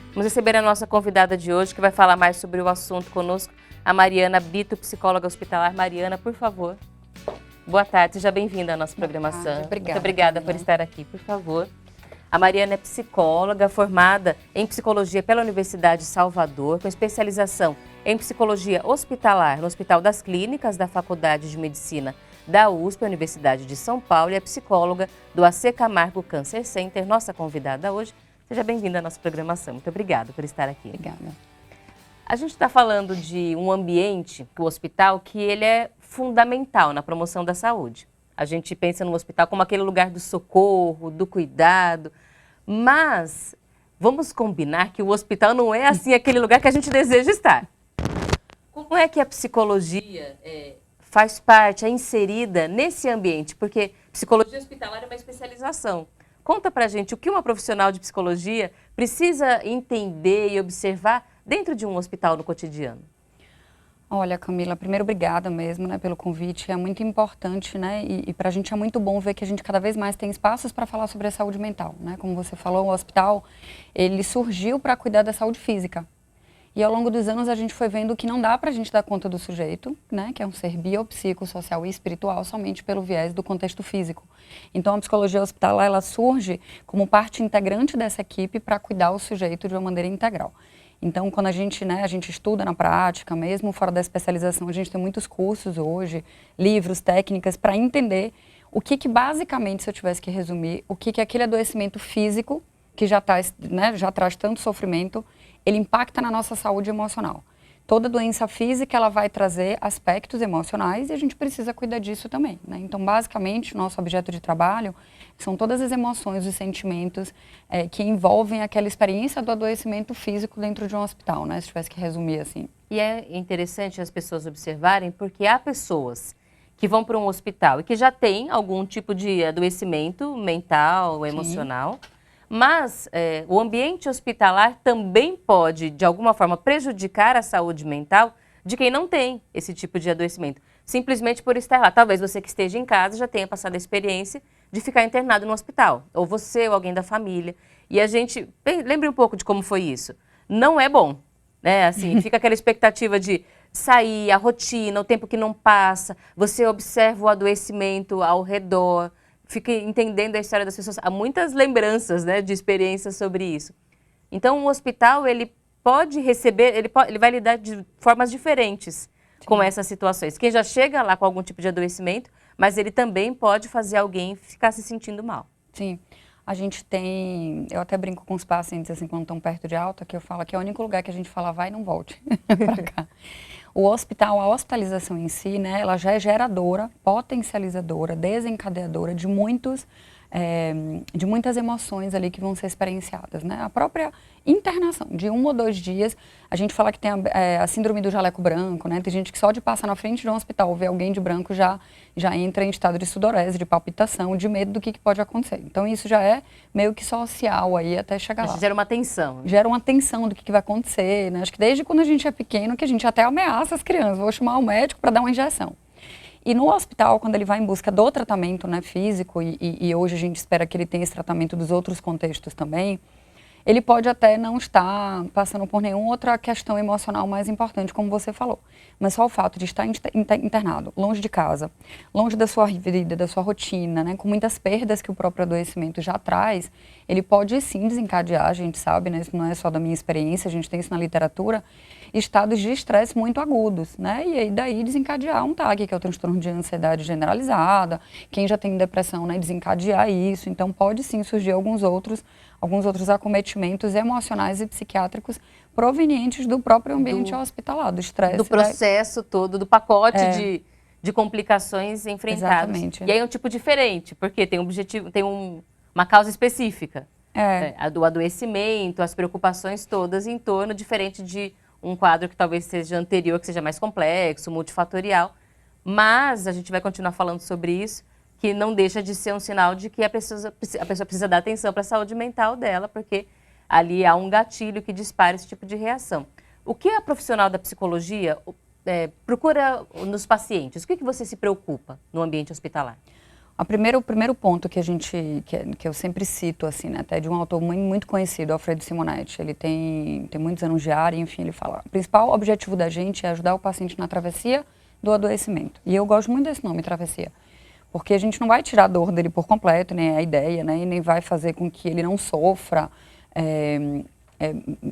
Vamos receber a nossa convidada de hoje, que vai falar mais sobre o assunto conosco, a Mariana Bito, psicóloga hospitalar. Mariana, por favor. Boa tarde, seja bem-vinda à nossa programação. Obrigada, muito obrigada por estar aqui, por favor. A Mariana é psicóloga, formada em psicologia pela Universidade de Salvador, com especialização em psicologia hospitalar no Hospital das Clínicas da Faculdade de Medicina da USP, Universidade de São Paulo, e é psicóloga do AC Camargo Cancer Center, nossa convidada hoje. Seja bem-vinda à nossa programação. Muito obrigada por estar aqui. Obrigada. A gente está falando de um ambiente, o hospital, que ele é fundamental na promoção da saúde. A gente pensa no hospital como aquele lugar do socorro, do cuidado, mas vamos combinar que o hospital não é assim aquele lugar que a gente deseja estar. Como é que a psicologia faz parte, é inserida nesse ambiente? Porque psicologia hospitalar é uma especialização. Conta pra gente o que uma profissional de psicologia precisa entender e observar dentro de um hospital no cotidiano. Olha, Camila, primeiro obrigada mesmo, né, pelo convite. É muito importante, né, e pra gente é muito bom ver que a gente cada vez mais tem espaços para falar sobre a saúde mental, né? Como você falou, o hospital, ele surgiu para cuidar da saúde física. E ao longo dos anos a gente foi vendo que não dá para a gente dar conta do sujeito, né, que é um ser biopsicossocial e espiritual somente pelo viés do contexto físico. Então a psicologia hospitalar, ela surge como parte integrante dessa equipe para cuidar o sujeito de uma maneira integral. Então quando a gente estuda na prática, mesmo fora da especialização, a gente tem muitos cursos hoje, livros, técnicas para entender o que basicamente, se eu tivesse que resumir, o que aquele adoecimento físico que já traz tanto sofrimento, ele impacta na nossa saúde emocional. Toda doença física, ela vai trazer aspectos emocionais e a gente precisa cuidar disso também, né? Então, basicamente, o nosso objeto de trabalho são todas as emoções, os sentimentos que envolvem aquela experiência do adoecimento físico dentro de um hospital, né? Se tivesse que resumir assim. E é interessante as pessoas observarem, porque há pessoas que vão para um hospital e que já têm algum tipo de adoecimento mental, emocional, mas o ambiente hospitalar também pode, de alguma forma, prejudicar a saúde mental de quem não tem esse tipo de adoecimento. Simplesmente por estar lá. Talvez você que esteja em casa já tenha passado a experiência de ficar internado no hospital. Ou você, ou alguém da família. E a gente, lembre um pouco de como foi isso. Não é bom, né? Assim, fica aquela expectativa de sair, a rotina, o tempo que não passa. Você observa o adoecimento ao redor. Fica entendendo a história das pessoas. Há muitas lembranças, né, de experiências sobre isso. Então, o hospital, ele pode receber, ele vai lidar de formas diferentes com essas situações. Quem já chega lá com algum tipo de adoecimento, mas ele também pode fazer alguém ficar se sentindo mal. Sim. A gente tem, eu até brinco com os pacientes, assim, quando estão perto de alta, que eu falo que é o único lugar que a gente fala, vai e não volte para cá. O hospital, a hospitalização em si, né, ela já é geradora, potencializadora, desencadeadora de muitas emoções ali que vão ser experienciadas, né? A própria internação de 1 ou 2 dias, a gente fala que tem a síndrome do jaleco branco, né? Tem gente que só de passar na frente de um hospital, ver alguém de branco já entra em estado de sudorese, de palpitação, de medo do que pode acontecer. Então isso já é meio que social aí até chegar lá. Gera uma tensão. Gera uma tensão do que vai acontecer, né? Acho que desde quando a gente é pequeno que a gente até ameaça as crianças, vou chamar o médico para dar uma injeção. E no hospital, quando ele vai em busca do tratamento, né, físico, e hoje a gente espera que ele tenha esse tratamento dos outros contextos também, ele pode até não estar passando por nenhuma outra questão emocional mais importante, como você falou. Mas só o fato de estar internado, longe de casa, longe da sua vida, da sua rotina, né, com muitas perdas que o próprio adoecimento já traz, ele pode sim desencadear, a gente sabe, né, isso não é só da minha experiência, a gente tem isso na literatura, estados de estresse muito agudos, né? E aí daí desencadear um TAG, que é o transtorno de ansiedade generalizada, quem já tem depressão, né, desencadear isso. Então pode sim surgir alguns outros acometimentos emocionais e psiquiátricos provenientes do próprio ambiente hospitalar, do estresse. Do processo todo, do pacote de complicações enfrentadas. Exatamente. E aí é um tipo diferente, porque tem um objetivo, tem uma causa específica. A do adoecimento, as preocupações todas em torno, diferente de um quadro que talvez seja anterior, que seja mais complexo, multifatorial. Mas a gente vai continuar falando sobre isso, que não deixa de ser um sinal de que a pessoa precisa dar atenção para a saúde mental dela, porque ali há um gatilho que dispara esse tipo de reação. O que a profissional da psicologia procura nos pacientes? O que você se preocupa no ambiente hospitalar? O primeiro ponto que que eu sempre cito, assim, né, até de um autor muito conhecido, Alfredo Simonetti, ele tem muitos anos de área, enfim, ele fala, o principal objetivo da gente é ajudar o paciente na travessia do adoecimento. E eu gosto muito desse nome, travessia, porque a gente não vai tirar a dor dele por completo, nem a ideia, né, e nem vai fazer com que ele não sofra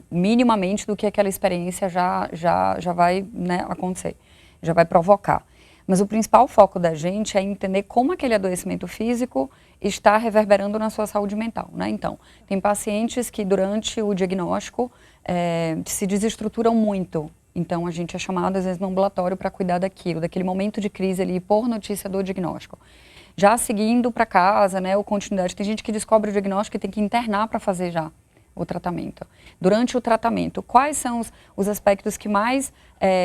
minimamente do que aquela experiência já vai, né, acontecer, já vai provocar. Mas o principal foco da gente é entender como aquele adoecimento físico está reverberando na sua saúde mental, né? Então, tem pacientes que durante o diagnóstico se desestruturam muito. Então, a gente é chamado às vezes no ambulatório para cuidar daquele momento de crise ali, por notícia do diagnóstico. Já seguindo para casa, né, ou continuidade, tem gente que descobre o diagnóstico e tem que internar para fazer já o tratamento. Durante o tratamento, quais são os aspectos que mais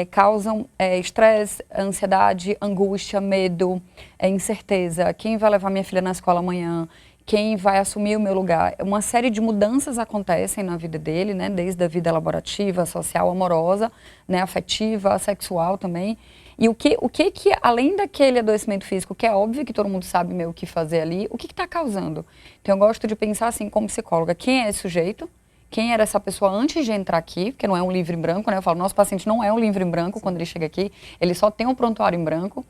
causam estresse, ansiedade, angústia, medo, incerteza? Quem vai levar minha filha na escola amanhã? Quem vai assumir o meu lugar? Uma série de mudanças acontecem na vida dele, né? Desde a vida laborativa, social, amorosa, né? Afetiva, sexual também. E o que além daquele adoecimento físico, que é óbvio que todo mundo sabe meio o que fazer ali, o que está causando? Então, eu gosto de pensar assim, como psicóloga, quem é esse sujeito? Quem era essa pessoa antes de entrar aqui? Porque não é um livro em branco, né? Eu falo, nosso paciente não é um livro em branco. Sim. Quando ele chega aqui, ele só tem um prontuário em branco.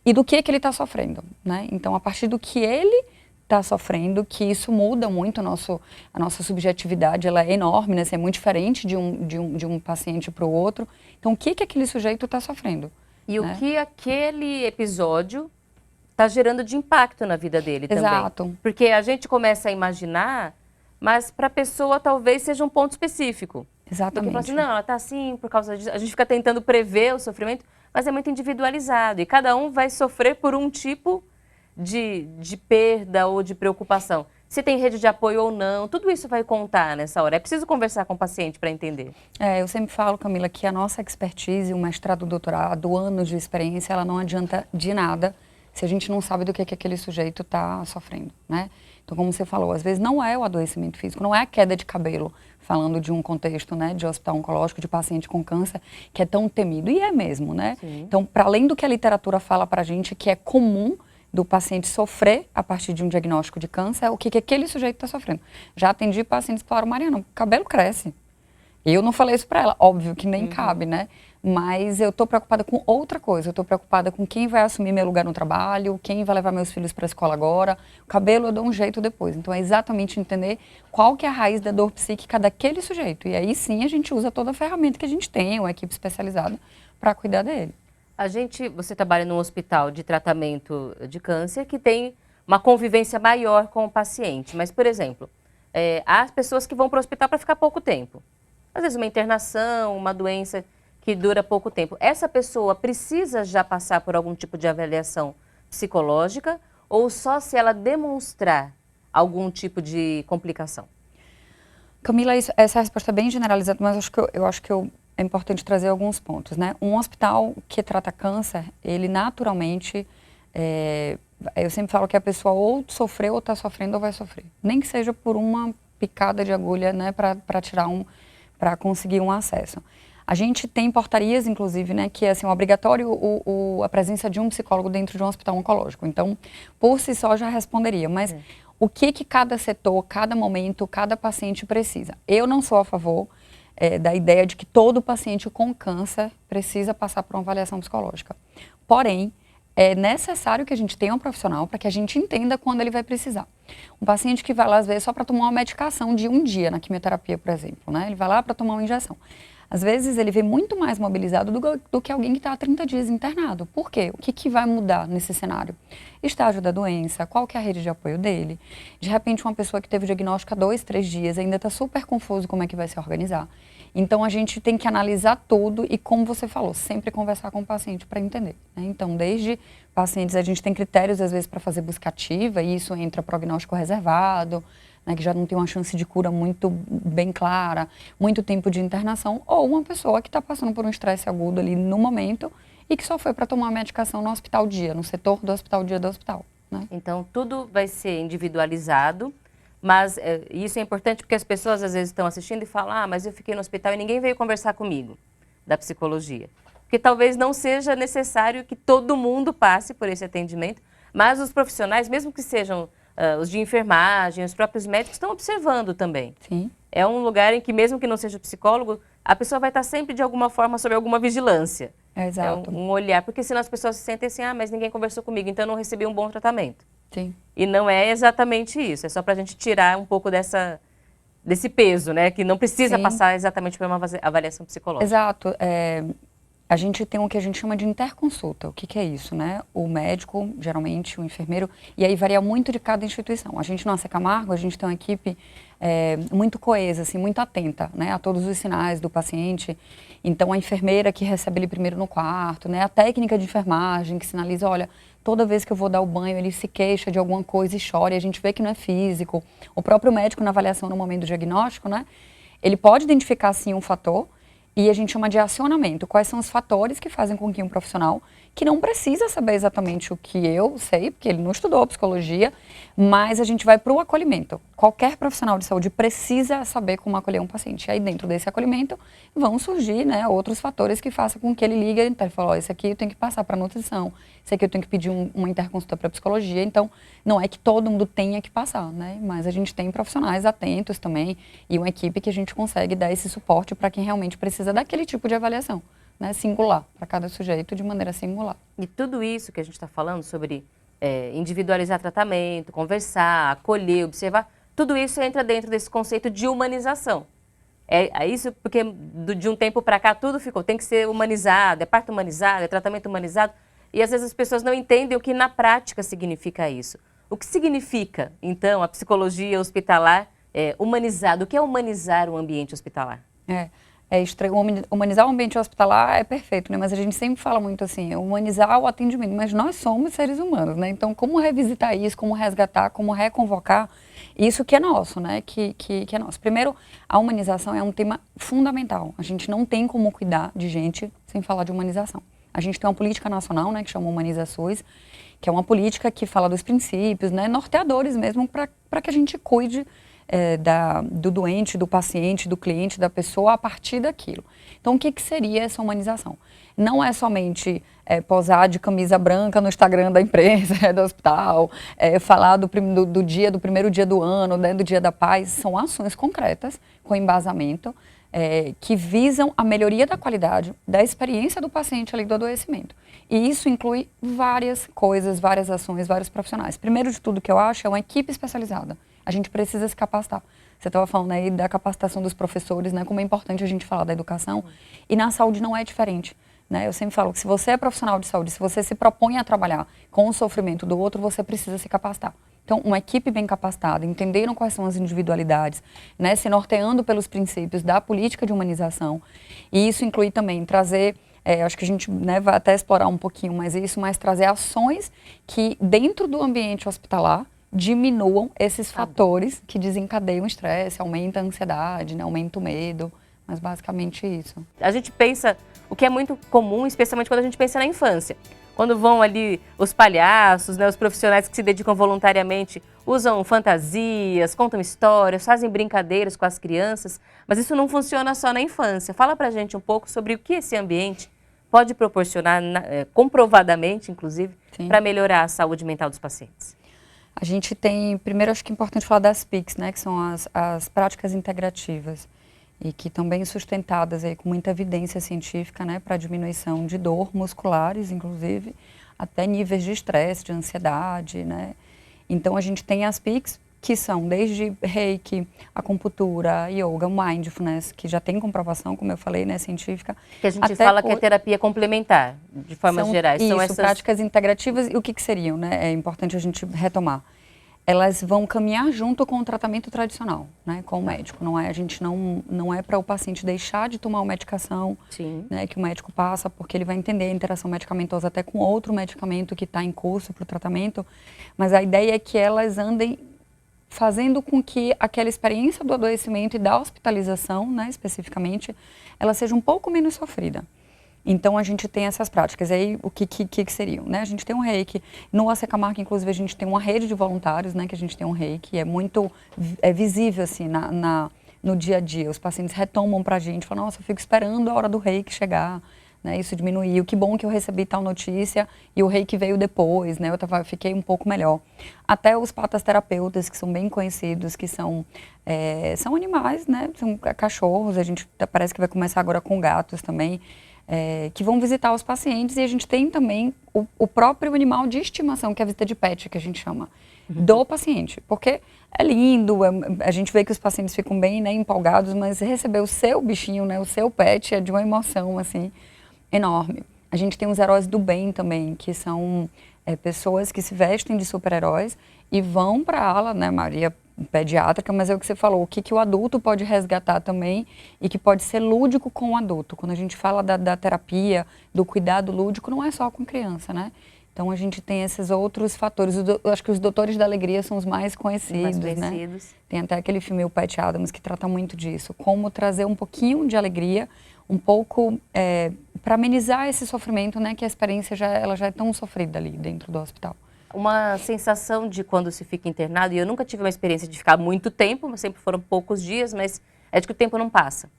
E do que ele está sofrendo, né? Então, a partir do que ele está sofrendo, que isso muda muito a nossa subjetividade, ela é enorme, né? Assim, é muito diferente de um paciente para o outro. Então, o que aquele sujeito está sofrendo? E o que aquele episódio está gerando de impacto na vida dele também. Exato. Porque a gente começa a imaginar, mas para a pessoa talvez seja um ponto específico. Exatamente. Porque fala assim, não, ela está assim por causa disso. A gente fica tentando prever o sofrimento, mas é muito individualizado. E cada um vai sofrer por um tipo de perda ou de preocupação. Se tem rede de apoio ou não, tudo isso vai contar nessa hora. É preciso conversar com o paciente para entender. Eu sempre falo, Camila, que a nossa expertise, o mestrado, o doutorado, anos de experiência, ela não adianta de nada se a gente não sabe do que aquele sujeito está sofrendo, né? Então, como você falou, às vezes não é o adoecimento físico, não é a queda de cabelo, falando de um contexto, né, de hospital oncológico, de paciente com câncer, que é tão temido, e é mesmo, né? Sim. Então, para além do que a literatura fala para a gente, que é comum do paciente sofrer a partir de um diagnóstico de câncer, o que aquele sujeito está sofrendo. Já atendi pacientes que falaram, Mariana, o cabelo cresce. Eu não falei isso para ela, óbvio que nem cabe, né? Mas eu estou preocupada com outra coisa, eu estou preocupada com quem vai assumir meu lugar no trabalho, quem vai levar meus filhos para a escola agora. O cabelo eu dou um jeito depois. Então é exatamente entender qual que é a raiz da dor psíquica daquele sujeito. E aí sim a gente usa toda a ferramenta que a gente tem, uma equipe especializada, para cuidar dele. Você trabalha num hospital de tratamento de câncer que tem uma convivência maior com o paciente. Mas, por exemplo, há pessoas que vão para o hospital para ficar pouco tempo. Às vezes uma internação, uma doença que dura pouco tempo. Essa pessoa precisa já passar por algum tipo de avaliação psicológica ou só se ela demonstrar algum tipo de complicação? Camila, essa resposta é bem generalizada, mas eu acho que é importante trazer alguns pontos, né? Um hospital que trata câncer, ele naturalmente, eu sempre falo que a pessoa ou sofreu ou está sofrendo ou vai sofrer. Nem que seja por uma picada de agulha, né, para conseguir um acesso. A gente tem portarias, inclusive, né, que é assim, obrigatório a presença de um psicólogo dentro de um hospital oncológico. Então, por si só já responderia, mas o que cada setor, cada momento, cada paciente precisa? Eu não sou a favor da ideia de que todo paciente com câncer precisa passar por uma avaliação psicológica. Porém, é necessário que a gente tenha um profissional para que a gente entenda quando ele vai precisar. Um paciente que vai lá, às vezes, só para tomar uma medicação de um dia na quimioterapia, por exemplo, né? Ele vai lá para tomar uma injeção. Às vezes, ele vem muito mais mobilizado do que alguém que está há 30 dias internado. Por quê? O que vai mudar nesse cenário? Estágio da doença, qual que é a rede de apoio dele? De repente, uma pessoa que teve o diagnóstico há 2, 3 dias ainda está super confuso como é que vai se organizar. Então, a gente tem que analisar tudo e, como você falou, sempre conversar com o paciente para entender, né? Então, desde pacientes, a gente tem critérios, às vezes, para fazer busca ativa, e isso entra prognóstico reservado, né, que já não tem uma chance de cura muito bem clara, muito tempo de internação, ou uma pessoa que está passando por um estresse agudo ali no momento e que só foi para tomar a medicação no hospital dia, no setor do hospital dia do hospital, né? Então, tudo vai ser individualizado, mas isso é importante porque as pessoas às vezes estão assistindo e falam, mas eu fiquei no hospital e ninguém veio conversar comigo, da psicologia. Porque talvez não seja necessário que todo mundo passe por esse atendimento, Mas os profissionais, mesmo que sejam os de enfermagem, os próprios médicos, estão observando também. Sim. É um lugar em que, mesmo que não seja psicólogo, a pessoa vai estar sempre, de alguma forma, sob alguma vigilância. Exato. É um olhar, porque senão as pessoas se sentem assim, mas ninguém conversou comigo, então eu não recebi um bom tratamento. Sim. E não é exatamente isso, é só para a gente tirar um pouco desse peso, né? Que não precisa Sim. passar exatamente por uma avaliação psicológica. Exato. A gente tem o que a gente chama de interconsulta. O que é isso, né? O médico, geralmente, o enfermeiro, e aí varia muito de cada instituição. A gente, na Nossa Camargo, a gente tem uma equipe muito coesa, assim, muito atenta, né, a todos os sinais do paciente. Então, a enfermeira que recebe ele primeiro no quarto, né, a técnica de enfermagem que sinaliza, olha, toda vez que eu vou dar o banho, ele se queixa de alguma coisa e chora, e a gente vê que não é físico. O próprio médico, na avaliação no momento do diagnóstico, né, ele pode identificar, sim, um fator, e a gente chama de acionamento. Quais são os fatores que fazem com que um profissional, que não precisa saber exatamente o que eu sei, porque ele não estudou psicologia, mas a gente vai para o acolhimento. Qualquer profissional de saúde precisa saber como acolher um paciente. E aí, dentro desse acolhimento, vão surgir, né, outros fatores que façam com que ele ligue e fale, esse aqui eu tenho que passar para nutrição, esse aqui eu tenho que pedir uma interconsulta para psicologia. Então, não é que todo mundo tenha que passar, né, mas a gente tem profissionais atentos também e uma equipe que a gente consegue dar esse suporte para quem realmente precisa daquele tipo de avaliação, né, singular, para cada sujeito de maneira singular. E tudo isso que a gente está falando sobre individualizar tratamento, conversar, acolher, observar, tudo isso entra dentro desse conceito de humanização. É isso porque de um tempo para cá tudo tem que ser humanizado, é parto humanizado, é tratamento humanizado, e às vezes as pessoas não entendem o que na prática significa isso. O que significa, então, a psicologia hospitalar humanizada? O que é humanizar o ambiente hospitalar? Humanizar o ambiente hospitalar é perfeito, né? Mas a gente sempre fala muito assim, humanizar o atendimento, mas nós somos seres humanos, né? Então, como revisitar isso, como resgatar, como reconvocar isso que é nosso, né? Que é nosso. Primeiro, a humanização é um tema fundamental. A gente não tem como cuidar de gente sem falar de humanização. A gente tem uma política nacional, né, que chama Humaniza SUS, que é uma política que fala dos princípios, né, norteadores mesmo, para que a gente cuide do doente, do paciente, do cliente, da pessoa a partir daquilo. Então, o que seria essa humanização? Não é somente posar de camisa branca no Instagram da empresa, do hospital, falar do primeiro dia do ano, né, do Dia da Paz. São ações concretas, com embasamento, que visam a melhoria da qualidade, da experiência do paciente ali do adoecimento. E isso inclui várias coisas, várias ações, vários profissionais. Primeiro de tudo que eu acho é uma equipe especializada. A gente precisa se capacitar. Você estava falando aí da capacitação dos professores, né? Como é importante a gente falar da educação. E na saúde não é diferente, né? Eu sempre falo que se você é profissional de saúde, se você se propõe a trabalhar com o sofrimento do outro, você precisa se capacitar. Então, uma equipe bem capacitada, entendendo quais são as individualidades, né? Se norteando pelos princípios da política de humanização. E isso inclui também trazer... acho que a gente, né, vai até explorar um pouquinho mais isso, mas trazer ações que, dentro do ambiente hospitalar, diminuam esses fatores que desencadeiam o estresse, aumenta a ansiedade, né, aumenta o medo, mas basicamente isso. A gente pensa, o que é muito comum, especialmente quando a gente pensa na infância. Quando vão ali os palhaços, né, os profissionais que se dedicam voluntariamente, usam fantasias, contam histórias, fazem brincadeiras com as crianças, mas isso não funciona só na infância. Fala pra gente um pouco sobre o que esse ambiente pode proporcionar, comprovadamente, inclusive, para melhorar a saúde mental dos pacientes. A gente tem, primeiro acho que é importante falar das PICs, né, que são as práticas integrativas e que estão bem sustentadas aí com muita evidência científica, né, para diminuição de dor musculares, inclusive, até níveis de estresse, de ansiedade, né. Então a gente tem as PICs que são desde Reiki, acupuntura, yoga, mindfulness, que já tem comprovação, como eu falei, né, científica. Que a gente fala que é terapia complementar, de formas gerais. São essas práticas integrativas. E o que seriam, né? É importante a gente retomar. Elas vão caminhar junto com o tratamento tradicional, né, com o médico. A gente não é para o paciente deixar de tomar uma medicação, né, que o médico passa, porque ele vai entender a interação medicamentosa até com outro medicamento que está em curso para o tratamento. Mas a ideia é que elas andem fazendo com que aquela experiência do adoecimento e da hospitalização, né, especificamente, ela seja um pouco menos sofrida. Então, a gente tem essas práticas. Aí, o que seriam? Né? A gente tem um reiki. No AC Camargo, inclusive, a gente tem uma rede de voluntários, né, que a gente tem um reiki. É muito visível, assim, no dia a dia. Os pacientes retomam para a gente, falam, nossa, eu fico esperando a hora do reiki chegar. né? Isso diminuiu, que bom que eu recebi tal notícia e o reiki veio depois, né? Fiquei um pouco melhor. Até os patasterapeutas, que são bem conhecidos, que são animais, né? São cachorros, a gente parece que vai começar agora com gatos também, que vão visitar os pacientes, e a gente tem também o próprio animal de estimação, que é a visita de pet, que a gente chama, do paciente, porque é lindo, a gente vê que os pacientes ficam bem, né, empolgados, mas receber o seu bichinho, né, o seu pet, é de uma emoção, assim, enorme. A gente tem os heróis do bem também, que são pessoas que se vestem de super-heróis e vão para a ala, né, Maria, pediátrica, mas é o que você falou, o que o adulto pode resgatar também e que pode ser lúdico com o adulto. Quando a gente fala da terapia, do cuidado lúdico, não é só com criança, né? Então a gente tem esses outros fatores. Eu acho que os Doutores da Alegria são os mais conhecidos, né? Tem até aquele filme O Patch Adams que trata muito disso, como trazer um pouquinho de alegria, um pouco para amenizar esse sofrimento, né? Que a experiência ela já é tão sofrida ali dentro do hospital. Uma sensação de quando se fica internado, e eu nunca tive uma experiência de ficar muito tempo, sempre foram poucos dias, mas é de que o tempo não passa.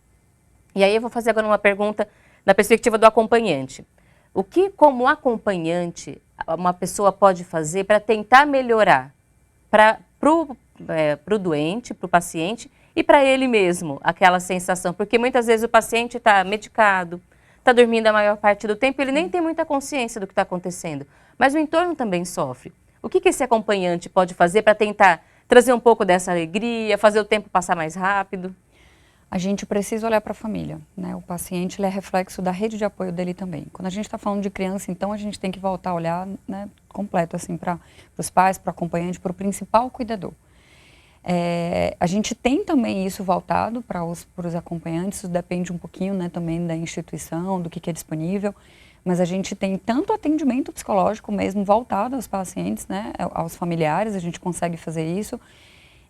E aí eu vou fazer agora uma pergunta na perspectiva do acompanhante. O que, como acompanhante, uma pessoa pode fazer para tentar melhorar para o doente, para o paciente e para ele mesmo, aquela sensação? Porque muitas vezes o paciente está medicado, está dormindo a maior parte do tempo, ele nem tem muita consciência do que está acontecendo, mas o entorno também sofre. O que esse acompanhante pode fazer para tentar trazer um pouco dessa alegria, fazer o tempo passar mais rápido? A gente precisa olhar para a família, né? O paciente, ele é reflexo da rede de apoio dele também. Quando a gente está falando de criança, então a gente tem que voltar a olhar, né, completo, assim, para os pais, para o acompanhante, para o principal cuidador. A gente tem também isso voltado para os acompanhantes, isso depende um pouquinho, né, também da instituição, do que é disponível, mas a gente tem tanto atendimento psicológico mesmo voltado aos pacientes, né, aos familiares, a gente consegue fazer isso.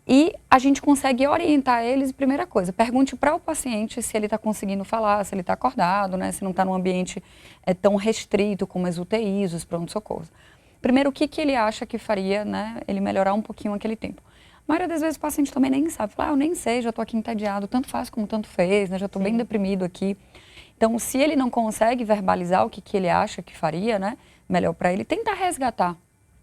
E a gente consegue orientar eles, primeira coisa, pergunte para o paciente se ele está conseguindo falar, se ele está acordado, né, se não está num ambiente tão restrito como as UTIs, os pronto-socorros. Primeiro, o que ele acha que faria, né, ele melhorar um pouquinho aquele tempo. A maioria das vezes o paciente também nem sabe, fala, eu nem sei, já estou aqui entediado, tanto faz como tanto fez, né, já estou bem deprimido aqui. Então, se ele não consegue verbalizar o que ele acha que faria, né, melhor para ele, tentar resgatar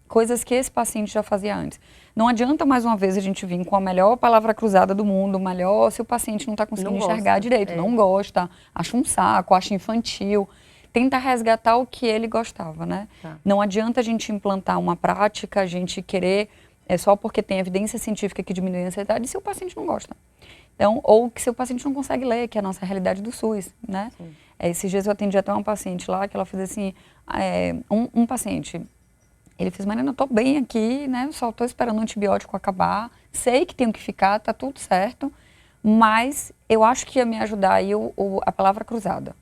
coisas que esse paciente já fazia antes. Não adianta, mais uma vez, a gente vir com a melhor palavra cruzada do mundo, melhor se o paciente não está conseguindo enxergar direito, não gosta, acha um saco, acha infantil. Tenta resgatar o que ele gostava, né? Tá. Não adianta a gente implantar uma prática, a gente querer, só porque tem evidência científica que diminui a ansiedade, se o paciente não gosta. Então, ou que se o paciente não consegue ler, que é a nossa realidade do SUS, né? Esses dias eu atendi até uma paciente lá, que ela fez assim, um paciente... Ele fez, Mariana, eu estou bem aqui, né? Só estou esperando o antibiótico acabar. Sei que tenho que ficar, está tudo certo. Mas eu acho que ia me ajudar aí a palavra cruzada.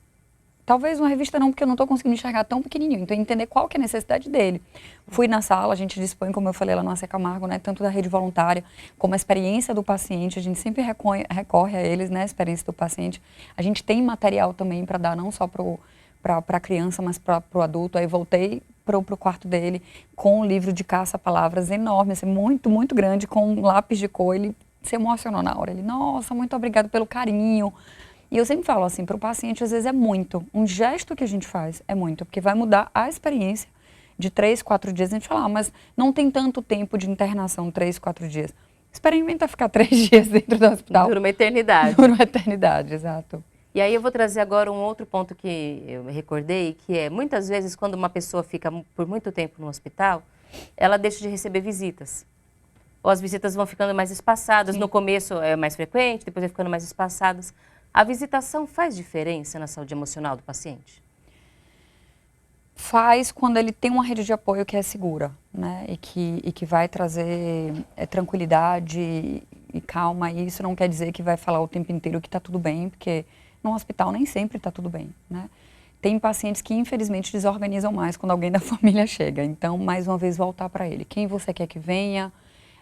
Talvez uma revista não, porque eu não estou conseguindo enxergar tão pequenininho. Então, entender qual que é a necessidade dele. Fui na sala, a gente dispõe, como eu falei lá no AC Camargo, né? Tanto da rede voluntária, como a experiência do paciente. A gente sempre recorre a eles, né? A experiência do paciente. A gente tem material também para dar, não só para a criança, mas para o adulto. Aí voltei para o quarto dele com um livro de caça-palavras enorme, assim, muito, muito grande, com um lápis de cor. Ele se emocionou na hora. Ele, nossa, muito obrigado pelo carinho. E eu sempre falo assim, para o paciente, às vezes é muito. Um gesto que a gente faz é muito, porque vai mudar a experiência de 3, 4 dias. A gente fala, mas não tem tanto tempo de internação, 3, 4 dias. Experimenta ficar 3 dias dentro do hospital. Dura uma eternidade. Dura uma eternidade, exato. E aí eu vou trazer agora um outro ponto que eu me recordei, que é, muitas vezes, quando uma pessoa fica por muito tempo no hospital, ela deixa de receber visitas. Ou as visitas vão ficando mais espaçadas, no começo é mais frequente, depois vai ficando mais espaçadas. A visitação faz diferença na saúde emocional do paciente? Faz quando ele tem uma rede de apoio que é segura, né? E que vai trazer tranquilidade e calma. E isso não quer dizer que vai falar o tempo inteiro que está tudo bem, porque no hospital nem sempre está tudo bem, né? Tem pacientes que infelizmente desorganizam mais quando alguém da família chega. Então, mais uma vez, voltar para ele. Quem você quer que venha?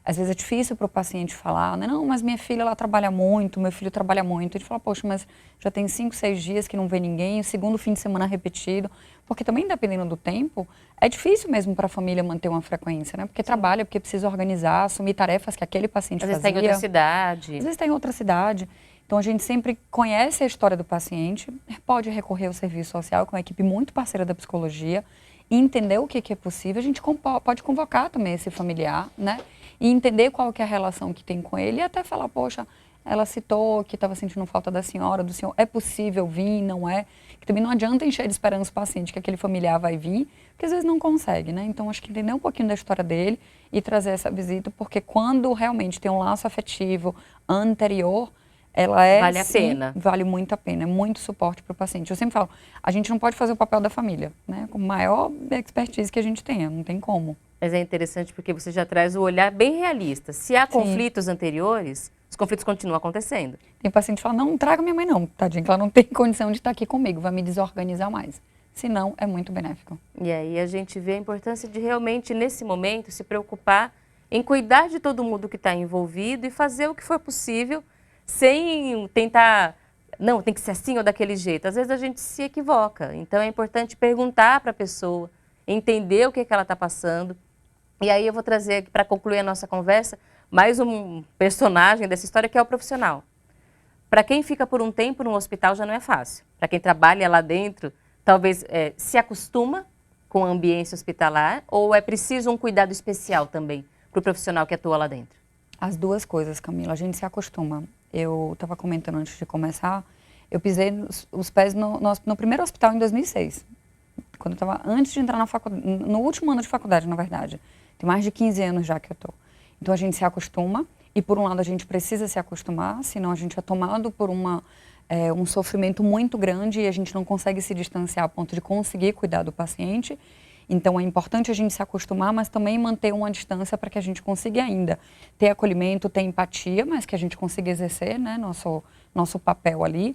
Às vezes é difícil para o paciente falar, né? Não, mas minha filha, ela trabalha muito, meu filho trabalha muito. A gente fala, poxa, mas já tem 5, 6 dias que não vê ninguém, o segundo fim de semana repetido. Porque também, dependendo do tempo, é difícil mesmo para a família manter uma frequência, né? Porque trabalha, porque precisa organizar, assumir tarefas que aquele paciente fazia. Às vezes está em outra cidade. Às vezes está em outra cidade. Então, a gente sempre conhece a história do paciente, pode recorrer ao serviço social, com uma equipe muito parceira da psicologia, e entender o que é possível. A gente pode convocar também esse familiar, né? E entender qual que é a relação que tem com ele e até falar, poxa, ela citou que estava sentindo falta da senhora, do senhor, é possível vir, não é? Que também não adianta encher de esperança o paciente que aquele familiar vai vir, porque às vezes não consegue, né? Então, acho que entender um pouquinho da história dele e trazer essa visita, porque quando realmente tem um laço afetivo anterior, ela é, vale a sim, pena. Vale muito a pena, é muito suporte para o paciente. Eu sempre falo, a gente não pode fazer o papel da família, né? Com a maior expertise que a gente tenha, não tem como. Mas é interessante porque você já traz o olhar bem realista. Se há conflitos anteriores, os conflitos continuam acontecendo. Tem paciente que fala, não traga minha mãe não, tadinha, que ela não tem condição de estar aqui comigo, vai me desorganizar mais. Se não, é muito benéfico. E aí a gente vê a importância de realmente, nesse momento, se preocupar em cuidar de todo mundo que está envolvido e fazer o que for possível, sem tentar, não, tem que ser assim ou daquele jeito. Às vezes a gente se equivoca, então é importante perguntar para a pessoa, entender o que ela está passando. E aí eu vou trazer aqui, para concluir a nossa conversa, mais um personagem dessa história, que é o profissional. Para quem fica por um tempo no hospital já não é fácil. Para quem trabalha lá dentro, talvez se acostuma com a ambiência hospitalar, ou é preciso um cuidado especial também para o profissional que atua lá dentro? As duas coisas, Camila, a gente se acostuma. Eu estava comentando antes de começar, eu pisei os pés no primeiro hospital em 2006, quando eu estava antes de entrar na faculdade, no último ano de faculdade, na verdade. Tem mais de 15 anos já que eu estou. Então, a gente se acostuma, e por um lado a gente precisa se acostumar, senão a gente é tomado por um sofrimento muito grande e a gente não consegue se distanciar a ponto de conseguir cuidar do paciente. Então, é importante a gente se acostumar, mas também manter uma distância para que a gente consiga ainda ter acolhimento, ter empatia, mas que a gente consiga exercer, né, nosso papel ali.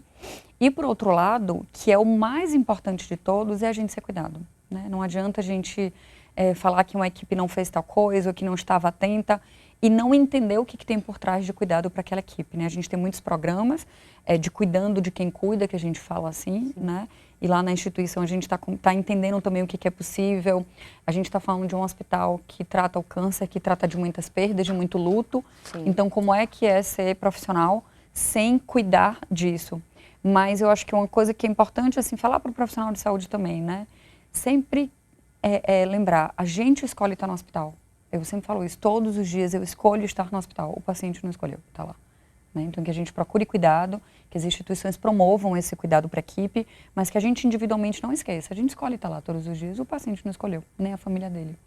E, por outro lado, que é o mais importante de todos, é a gente ser cuidado, né? Não adianta a gente falar que uma equipe não fez tal coisa ou que não estava atenta e não entender o que tem por trás de cuidado para aquela equipe, né? A gente tem muitos programas de cuidando de quem cuida, que a gente fala assim, né? E lá na instituição a gente está entendendo também o que é possível. A gente está falando de um hospital que trata o câncer, que trata de muitas perdas, de muito luto. Sim. Então, como é que é ser profissional sem cuidar disso? Mas eu acho que uma coisa que é importante, assim, falar para o profissional de saúde também, né? Sempre lembrar, a gente escolhe estar no hospital. Eu sempre falo isso, todos os dias eu escolho estar no hospital, o paciente não escolheu, está lá. Né? Então, que a gente procure cuidado, que as instituições promovam esse cuidado para a equipe, mas que a gente individualmente não esqueça. A gente escolhe estar lá todos os dias, o paciente não escolheu, nem a família dele.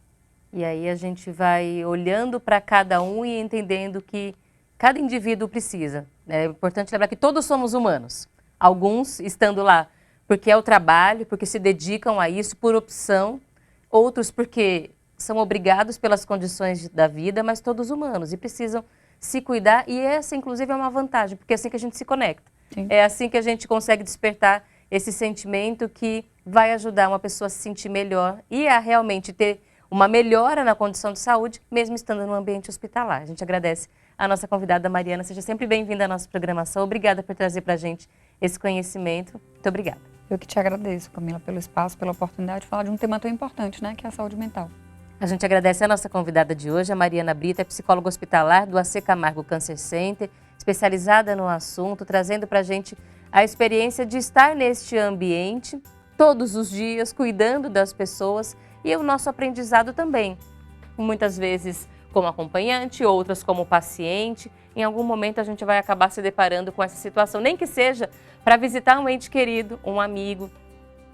E aí a gente vai olhando para cada um e entendendo que cada indivíduo precisa. É importante lembrar que todos somos humanos. Alguns estando lá porque é o trabalho, porque se dedicam a isso por opção, outros porque são obrigados pelas condições da vida, mas todos humanos e precisam se cuidar, e essa inclusive é uma vantagem, porque é assim que a gente se conecta. Sim. É assim que a gente consegue despertar esse sentimento que vai ajudar uma pessoa a se sentir melhor e a realmente ter uma melhora na condição de saúde, mesmo estando no ambiente hospitalar. A gente agradece a nossa convidada Mariana, seja sempre bem-vinda à nossa programação. Obrigada por trazer para a gente esse conhecimento. Muito obrigada. Eu que te agradeço, Camila, pelo espaço, pela oportunidade de falar de um tema tão importante, né, que é a saúde mental. A gente agradece a nossa convidada de hoje, a Mariana Brito, é psicóloga hospitalar do AC Camargo Cancer Center, especializada no assunto, trazendo para a gente a experiência de estar neste ambiente todos os dias, cuidando das pessoas e o nosso aprendizado também. Muitas vezes como acompanhante, outras como paciente. Em algum momento a gente vai acabar se deparando com essa situação, nem que seja para visitar um ente querido, um amigo.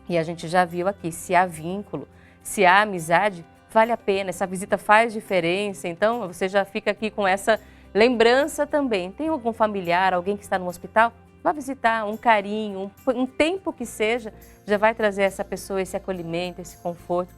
E a gente já viu aqui, se há vínculo, se há amizade, vale a pena, essa visita faz diferença, então você já fica aqui com essa lembrança também. Tem algum familiar, alguém que está no hospital? Vá visitar, um carinho, um tempo que seja, já vai trazer essa pessoa esse acolhimento, esse conforto